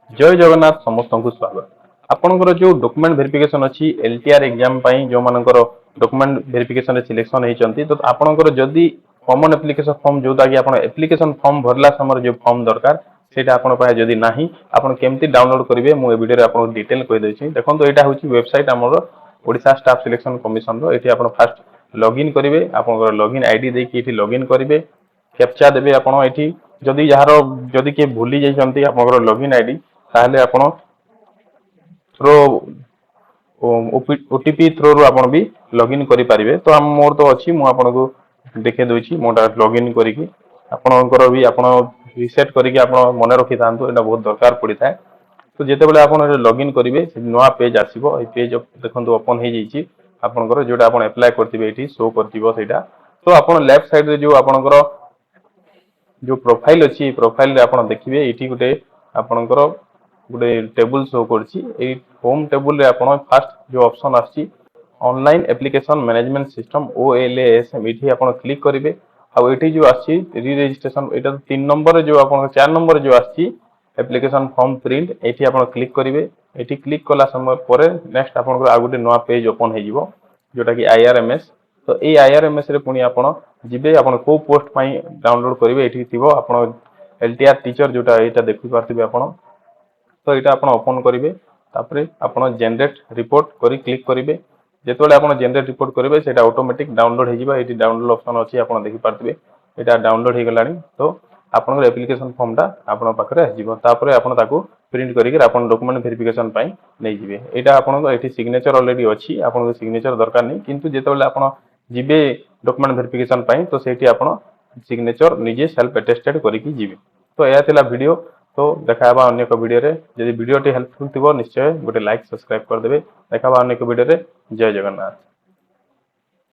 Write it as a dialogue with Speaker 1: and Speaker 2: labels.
Speaker 1: जय जगन्नाथ समस्त को स्वागत। आपनकर जो डॉक्यूमेंट वेरिफिकेशन अच्छी एलटीआर एग्जाम जो मानकर डॉक्यूमेंट वेरिफिकेशन सिलेक्शन होती तो आपनकर जदि कॉमन एप्लिकेशन फॉर्म जोटा कि आप एप्लिकेशन फॉर्म भरला समय जो फॉर्म दरकार सेटा आपन पाए जदि नाही आपन केमती डाउनलोड करेंगे मु वीडियो आपन डिटेल कहि देछि। देखो एटा होची वेबसाइट हमर ओडिशा स्टाफ सिलेक्शन कमिशन रो। एठी आपन फास्ट लॉगिन करेंगे आपन लॉगिन आईडी देकी एठी लॉगिन करेंगे कैप्चा देबे आपन एठी जदि यार जदि के भूली जाइछंती आपन लॉगिन आईडी ताहले आपन थ्रो ओटीपी थ्रो रो आपन भी लॉगिन करि परिबे। तो हम मोर तो अछि मु आपन को देखे दोछि मोटा लॉगिन करिकि आपनकर भी आपन रिसेट करिकि आपन मन रखि थांतु एटा बहुत दरकार पड़ी थाए। तो जेते बेले आपन लॉगिन करिवे से नवा पेज आसीबो ए पेज देखंतु ओपन हे जैछि आपनकर जोटा आपन अप्लाई करथिबे एठी शो करथिबो सेटा। तो आपन लेफ्ट साइड रे जो आपनकर जो प्रोफाइल अच्छी प्रोफाइल रे आपन देखिबे एठी गुटे आपनकर गुटे टेबल शो करछि। ए होम टेबल रे आपन फर्स्ट जो ऑप्शन आछि ऑनलाइन एप्लिकेशन मैनेजमेंट सिस्टम ओएलएएस एठी आपन क्लिक करिवे। आ एठी जो आछि री रजिस्ट्रेशन एटा 3 नंबर जो आपन 4 नंबर जो आछि एप्लिकेशन फॉर्म प्रिंट एठी आपन क्लिक करिवे। एठी क्लिक कला समय परे नेक्स्ट आपन आ गुटे नवा पेज ओपन हे जिवो जोटा कि आईआरएमएस। तो ए आईआरएमएस रे पुनी आपन जिबे आपन को पोस्ट पई डाउनलोड करिवे एठी थिबो आपन एलटीआर टीचर जोटा एटा देखि पारथिबे आपन। तो एटा आपन ओपन करिवे तापरे आपन जनरेट रिपोर्ट करी क्लिक करिवे। जेतोले आपन जनरेट रिपोर्ट करिवे सेटा ऑटोमेटिक डाउनलोड हे जिवो। एठी डाउनलोड ऑप्शन अछि आपन देखि पारथिबे एटा डाउनलोड हे गलानी। तो आपन एप्लिकेशन फॉर्म टा आपन पाखरे आ जिवो तापरे आपन ताको प्रिंट करिके आपन डॉक्यूमेंट वेरिफिकेशन पई नै जिवे। एटा आपन को एठी सिग्नेचर ऑलरेडी अछि आपन को सिग्नेचर दरकार नै किंतु जेतोले आपन जिबे डॉक्यूमेंट वेरिफिकेशन पई तो सेठी आपन सिग्नेचर निजे सेल्फ अटेस्टेड करिकि जिवे। तो एया थिला वीडियो। तो देखाबा अन्य को वीडियो रे जदि वीडियो टी हेल्पफुल थिबो निश्चय गोटे लाइक सब्सक्राइब कर देबे। देखाबा अन्य को वीडियो रे। जय जगन्नाथ।